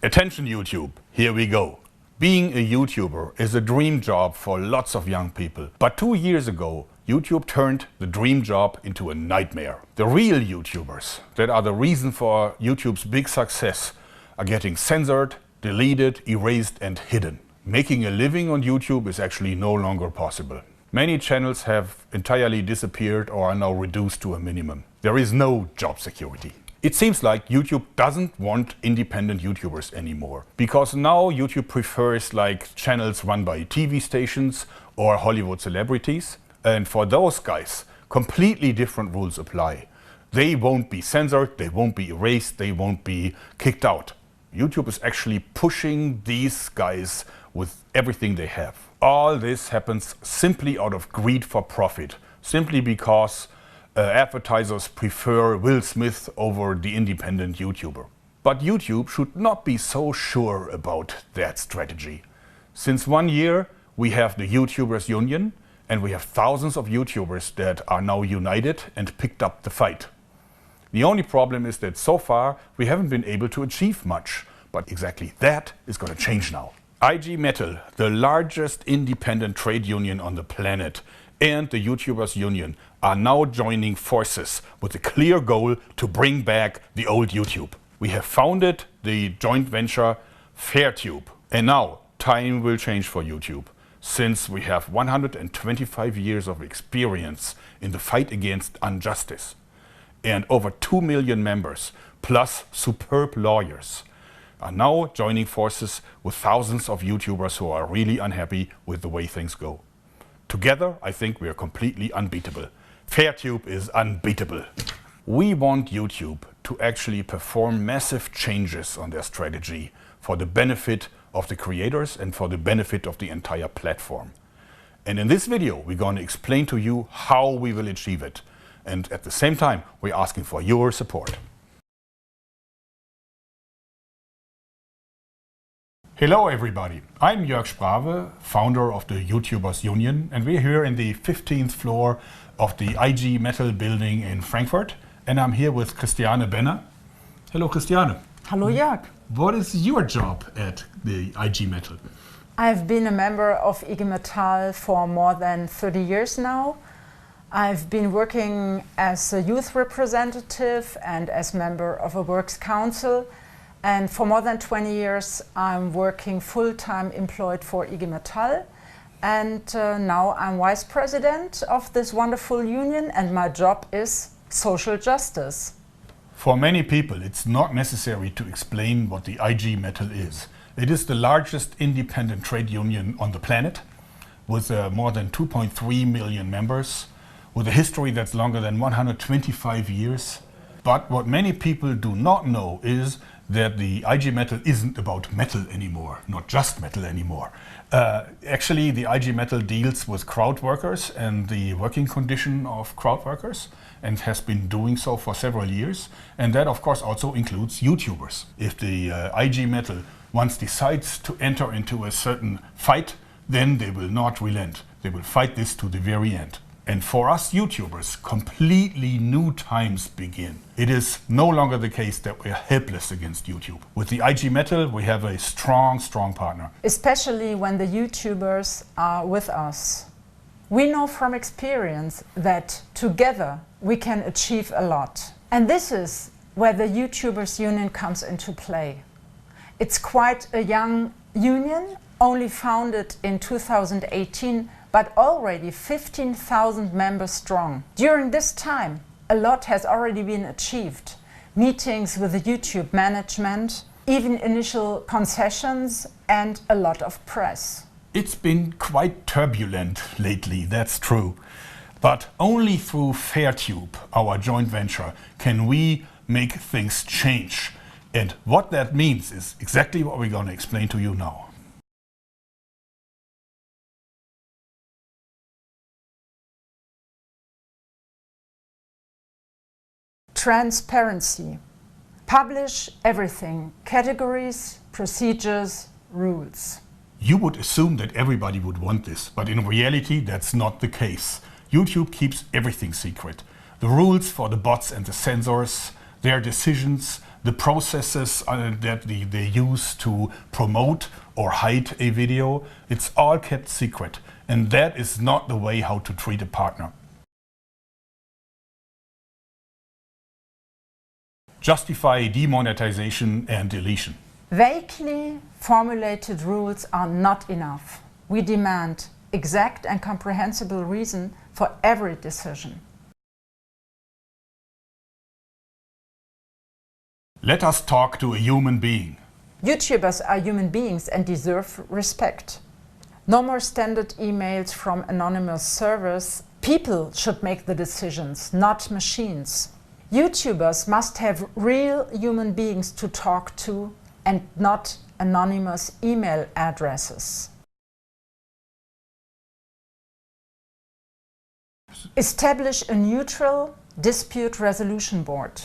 Attention YouTube, here we go. Being a YouTuber is a dream job for lots of young people. But 2 years ago, YouTube turned the dream job into a nightmare. The real YouTubers, that are the reason for YouTube's big success, are getting censored, deleted, erased and hidden. Making a living on YouTube is actually no longer possible. Many channels have entirely disappeared or are now reduced to a minimum. There is no job security. It seems like YouTube doesn't want independent YouTubers anymore, because now YouTube prefers like channels run by TV stations or Hollywood celebrities, and for those guys completely different rules apply. They won't be censored, they won't be erased, they won't be kicked out. YouTube is actually pushing these guys with everything they have. All this happens simply out of greed for profit, simply because advertisers prefer Will Smith over the independent YouTuber. But YouTube should not be so sure about that strategy. Since 1 year we have the YouTubers Union, and we have thousands of YouTubers that are now united and picked up the fight. The only problem is that so far we haven't been able to achieve much, but exactly that is going to change now. IG Metal, the largest independent trade union on the planet, and the YouTubers Union are now joining forces with a clear goal to bring back the old YouTube. We have founded the joint venture Fairtube, and now time will change for YouTube, since we have 125 years of experience in the fight against injustice and over 2 million members plus superb lawyers are now joining forces with thousands of YouTubers who are really unhappy with the way things go. Together, I think we are completely unbeatable. Fairtube is unbeatable. We want YouTube to actually perform massive changes on their strategy for the benefit of the creators and for the benefit of the entire platform. And in this video, we're going to explain to you how we will achieve it. And at the same time, we're asking for your support. Hello everybody, I'm Jörg Sprave, founder of the YouTubers Union, and we're here in the 15th floor of the IG Metal building in Frankfurt, and I'm here with Christiane Benner. Hello Christiane. Hello Jörg. What is your job at the IG Metal? I've been a member of IG Metall for more than 30 years now. I've been working as a youth representative and as member of a works council. And for more than 20 years, I'm working full-time employed for IG Metall. And now I'm vice president of this wonderful union, and my job is social justice. For many people, it's not necessary to explain what the IG Metal is. It is the largest independent trade union on the planet, with more than 2.3 million members, with a history that's longer than 125 years. But what many people do not know is that the IG Metal isn't about metal anymore, not just metal anymore. Actually, the IG Metal deals with crowd workers and the working condition of crowd workers, and has been doing so for several years. And that, of course, also includes YouTubers. If the IG Metal once decides to enter into a certain fight, then they will not relent. They will fight this to the very end. And for us YouTubers, completely new times begin. It is no longer the case that we are helpless against YouTube. With the IG Metal, we have a strong partner. Especially when the YouTubers are with us. We know from experience that together we can achieve a lot. And this is where the YouTubers Union comes into play. It's quite a young union, only founded in 2018, but already 15,000 members strong. During this time, a lot has already been achieved. Meetings with the YouTube management, even initial concessions, and a lot of press. It's been quite turbulent lately, that's true. But only through Fairtube, our joint venture, can we make things change. And what that means is exactly what we're going to explain to you now. Transparency. Publish everything. Categories, procedures, rules. You would assume that everybody would want this, but in reality that's not the case. YouTube keeps everything secret. The rules for the bots and the censors, their decisions, the processes that they use to promote or hide a video, it's all kept secret. And that is not the way how to treat a partner. Justify demonetization and deletion. Vaguely formulated rules are not enough. We demand exact and comprehensible reason for every decision. Let us talk to a human being. YouTubers are human beings and deserve respect. No more standard emails from anonymous servers. People should make the decisions, not machines. YouTubers must have real human beings to talk to and not anonymous email addresses. Establish a neutral dispute resolution board.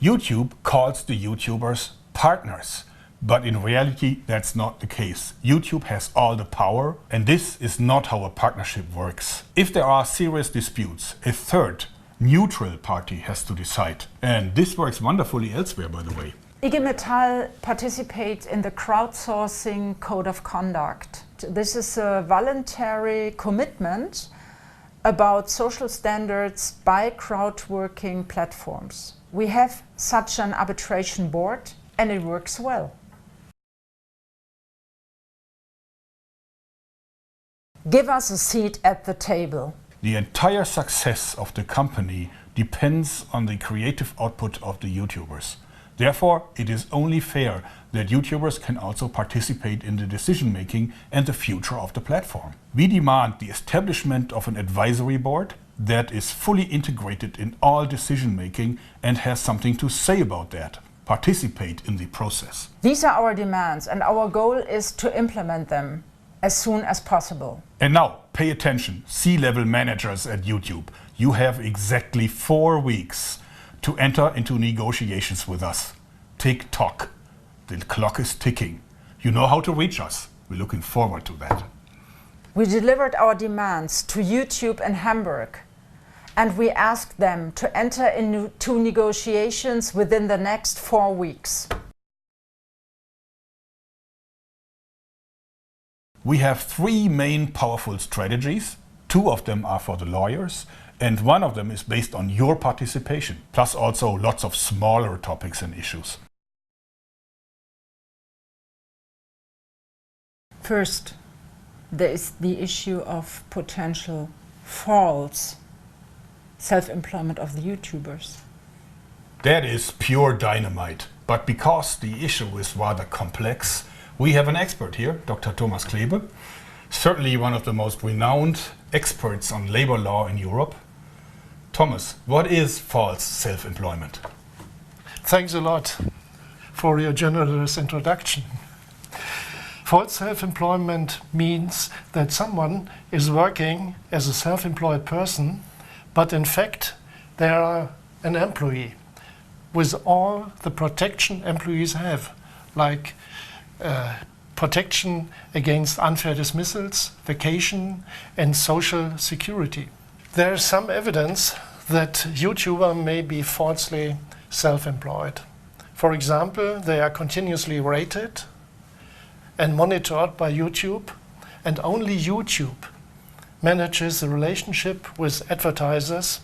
YouTube calls the YouTubers partners, but in reality that's not the case. YouTube has all the power, and this is not how a partnership works. If there are serious disputes, a third, neutral party has to decide. And this works wonderfully elsewhere, by the way. IG Metall participates in the crowdsourcing code of conduct. This is a voluntary commitment about social standards by crowdworking platforms. We have such an arbitration board and it works well. Give us a seat at the table. The entire success of the company depends on the creative output of the YouTubers. Therefore, it is only fair that YouTubers can also participate in the decision-making and the future of the platform. We demand the establishment of an advisory board that is fully integrated in all decision-making and has something to say about that. Participate in the process. These are our demands, and our goal is to implement them as soon as possible. And now, pay attention, C-level managers at YouTube. You have exactly 4 weeks to enter into negotiations with us. Tick-tock. The clock is ticking. You know how to reach us. We're looking forward to that. We delivered our demands to YouTube in Hamburg, and we asked them to enter into negotiations within the next 4 weeks. We have 3 main powerful strategies. 2 of them are for the lawyers, and 1 of them is based on your participation, plus also lots of smaller topics and issues. First, there is the issue of potential false self-employment of the YouTubers. That is pure dynamite. But because the issue is rather complex, we have an expert here, Dr. Thomas Klebe, certainly one of the most renowned experts on labor law in Europe. Thomas, what is false self-employment? Thanks a lot for your generous introduction. False self-employment means that someone is working as a self-employed person, but in fact they are an employee with all the protection employees have, like protection against unfair dismissals, vacation, and social security. There is some evidence that YouTubers may be falsely self-employed. For example, they are continuously rated and monitored by YouTube, and only YouTube manages the relationship with advertisers.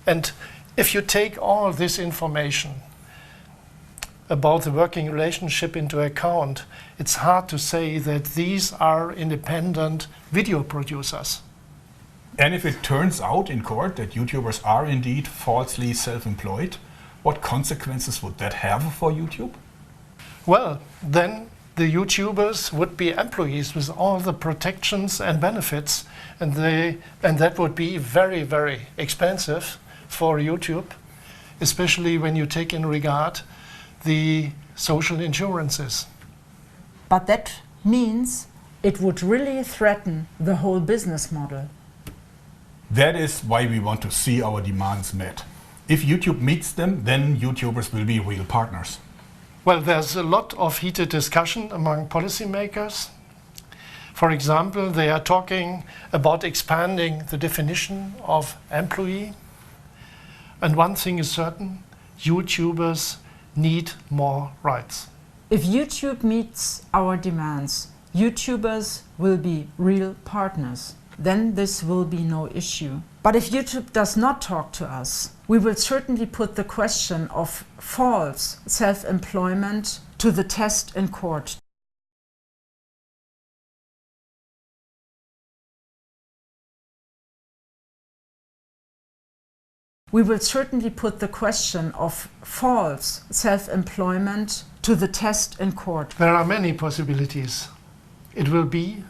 And if you take all this information about the working relationship into account, it's hard to say that these are independent video producers. And if it turns out in court that YouTubers are indeed falsely self-employed, what consequences would that have for YouTube? Well, then the YouTubers would be employees with all the protections and benefits, and that would be very, very expensive for YouTube, especially when you take in regard the social insurances. But that means it would really threaten the whole business model. That is why we want to see our demands met. If YouTube meets them, then YouTubers will be real partners. Well, there's a lot of heated discussion among policymakers. For example, they are talking about expanding the definition of employee. And one thing is certain, YouTubers need more rights. If YouTube meets our demands, YouTubers will be real partners. Then this will be no issue. But if YouTube does not talk to us, we will certainly put the question of false self-employment to the test in court. We will certainly put the question of false self-employment to the test in court. There are many possibilities. It will be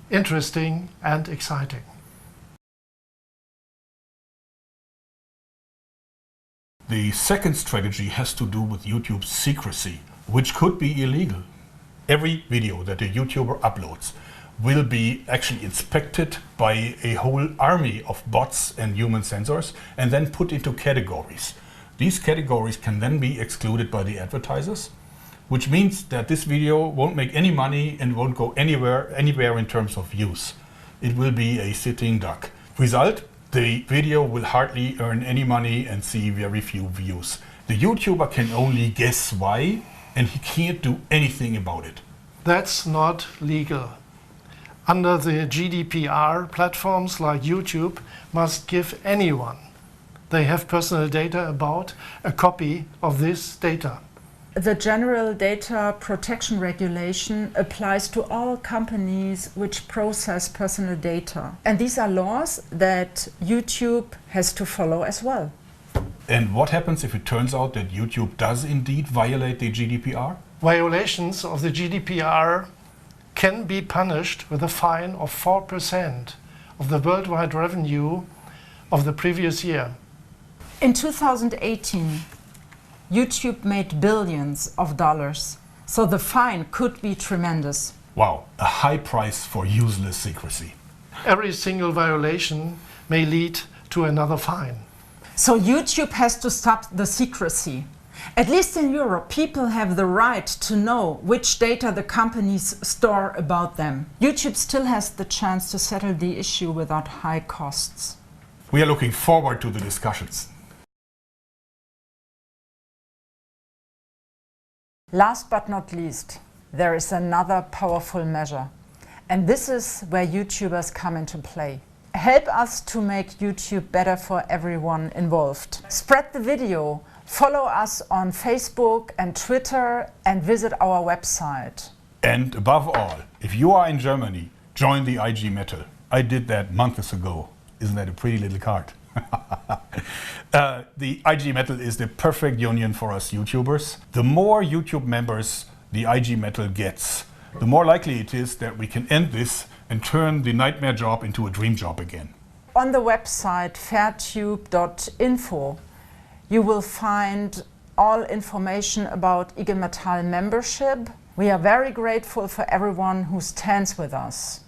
interesting and exciting. The second strategy has to do with YouTube's secrecy, which could be illegal. Every video that a YouTuber uploads will be actually inspected by a whole army of bots and human sensors and then put into categories. These categories can then be excluded by the advertisers, which means that this video won't make any money and won't go anywhere in terms of views. It will be a sitting duck. Result, the video will hardly earn any money and see very few views. The YouTuber can only guess why, and he can't do anything about it. That's not legal. Under the GDPR, platforms like YouTube must give anyone they have personal data about a copy of this data. The General Data Protection Regulation applies to all companies which process personal data. And these are laws that YouTube has to follow as well. And what happens if it turns out that YouTube does indeed violate the GDPR? Violations of the GDPR can be punished with a fine of 4% of the worldwide revenue of the previous year. In 2018, YouTube made billions of dollars, so the fine could be tremendous. Wow, a high price for useless secrecy. Every single violation may lead to another fine. So YouTube has to stop the secrecy. At least in Europe, people have the right to know which data the companies store about them. YouTube still has the chance to settle the issue without high costs. We are looking forward to the discussions. Last but not least, there is another powerful measure. And this is where YouTubers come into play. Help us to make YouTube better for everyone involved. Spread the video, follow us on Facebook and Twitter, and visit our website. And above all, if you are in Germany, join the IG Metal. I did that months ago. Isn't that a pretty little card? The IG Metal is the perfect union for us YouTubers. The more YouTube members the IG Metal gets, the more likely it is that we can end this and turn the nightmare job into a dream job again. On the website fairtube.info, you will find all information about IG Metall membership. We are very grateful for everyone who stands with us.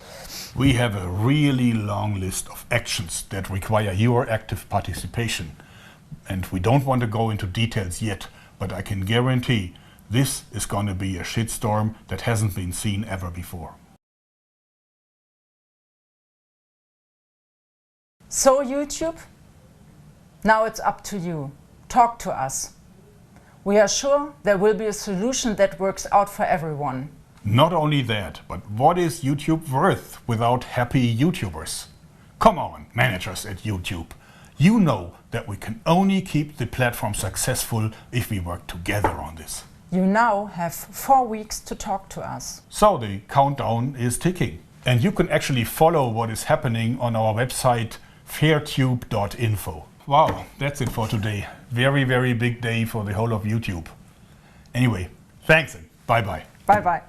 We have a really long list of actions that require your active participation. And we don't want to go into details yet, but I can guarantee this is going to be a shitstorm that hasn't been seen ever before. So YouTube, now it's up to you. Talk to us. We are sure there will be a solution that works out for everyone. Not only that, but what is YouTube worth without happy YouTubers? Come on, managers at YouTube. You know that we can only keep the platform successful if we work together on this. You now have 4 weeks to talk to us. So the countdown is ticking. And you can actually follow what is happening on our website fairtube.info. Wow, that's it for today. Very, very big day for the whole of YouTube. Anyway, thanks and bye-bye. Bye-bye.